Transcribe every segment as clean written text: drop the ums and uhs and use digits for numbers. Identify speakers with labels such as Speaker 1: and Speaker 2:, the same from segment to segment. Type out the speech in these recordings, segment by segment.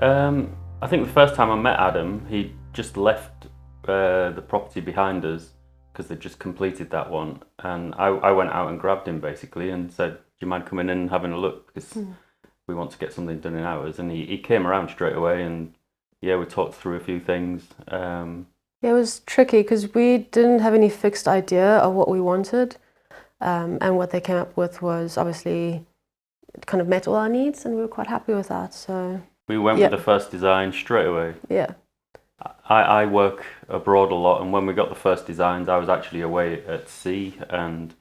Speaker 1: I think the first time I met Adam, he just left the property behind us because they just completed that one, and I went out and grabbed him basically and said, "Do you mind coming in and having a look? Because we want to get something done in hours." And he came around straight away, and yeah, we talked through a few things.
Speaker 2: Yeah, it was tricky because we didn't have any fixed idea of what we wanted, and what they came up with was obviously it kind of met all our needs, and we were quite happy with that. So
Speaker 1: We went with the first design straight away.
Speaker 2: yeah.
Speaker 1: I work abroad a lot, and when we got the first designs, I was actually away at sea, and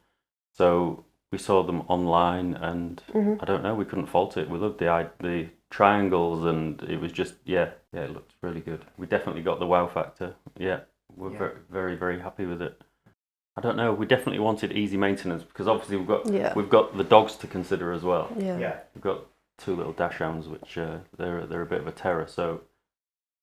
Speaker 1: so we saw them online, and I don't know, we couldn't fault it. We loved the triangles, and it was just it looked really good. We definitely got the wow factor. Yeah, we're very, very, very happy with it. I don't know, we definitely wanted easy maintenance because obviously we've got the dogs to consider as well.
Speaker 2: Yeah.
Speaker 1: We've got two little dachshunds, which they're a bit of a terror, so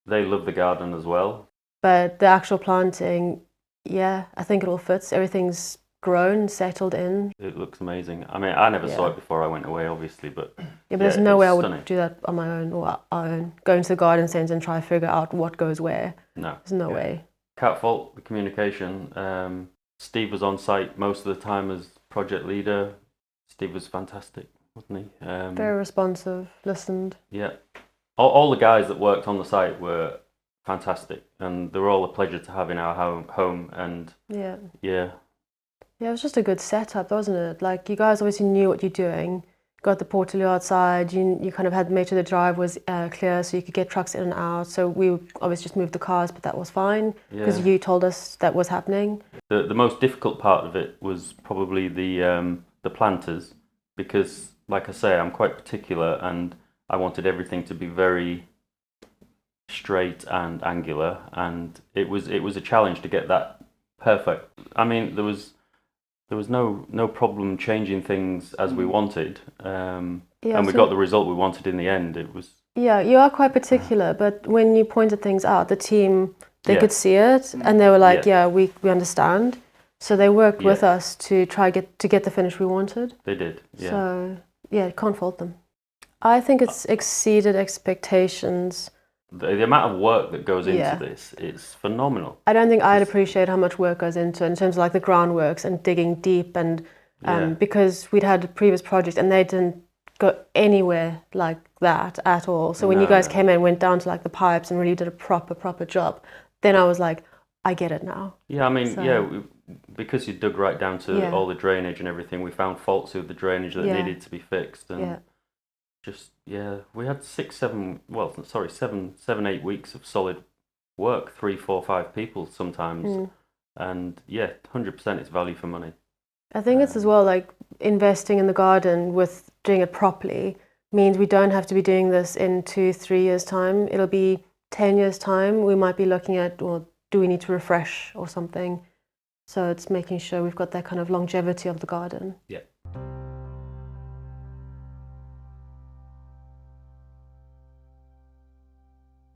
Speaker 1: they love the garden as well.
Speaker 2: But the actual planting, yeah, I think it all fits. Everything's grown, settled in.
Speaker 1: It looks amazing. I mean, I never saw it before I went away, obviously, but
Speaker 2: but there's no way I would do that on my own or our own. Go into the garden centre and try to figure out what goes where.
Speaker 1: No.
Speaker 2: There's no way.
Speaker 1: Catfault, the communication. Steve was on site most of the time as project leader. Steve was fantastic, wasn't he?
Speaker 2: Very responsive, listened.
Speaker 1: Yeah. All the guys that worked on the site were fantastic, and they were all a pleasure to have in our home. And
Speaker 2: yeah,
Speaker 1: it
Speaker 2: was just a good setup, wasn't it? Like, you guys obviously knew what you're doing. Got the portaloo outside. You kind of had made sure the drive was clear, so you could get trucks in and out. So we obviously just moved the cars, but that was fine because you told us that was happening.
Speaker 1: The most difficult part of it was probably the planters, because, like I say, I'm quite particular, and I wanted everything to be very straight and angular, and it was a challenge to get that perfect. I mean, there was no problem changing things as we wanted, and we got the result we wanted in the end. It was
Speaker 2: you are quite particular, but when you pointed things out, the team, they could see it, and they were like, we understand. So they worked with us to try to get the finish we wanted.
Speaker 1: They did.
Speaker 2: So can't fault them. I think it's exceeded expectations.
Speaker 1: The amount of work that goes into this is phenomenal.
Speaker 2: I don't think I'd appreciate how much work goes into it in terms of like the groundworks and digging deep, and because we'd had a previous project and they didn't go anywhere like that at all. So when you guys came in, went down to like the pipes and really did a proper job, then I was like, I get it now.
Speaker 1: Yeah, I mean, because you dug right down to all the drainage and everything, we found faults with the drainage that needed to be fixed, and we had 7, 8 weeks of solid work, 3, 4, 5 people sometimes, and 100% it's value for money.
Speaker 2: I think it's as well like investing in the garden with doing it properly means we don't have to be doing this in 2-3 years' time. It'll be 10 years' time. We might be looking at, well, do we need to refresh or something? So it's making sure we've got that kind of longevity of the garden.
Speaker 1: Yeah.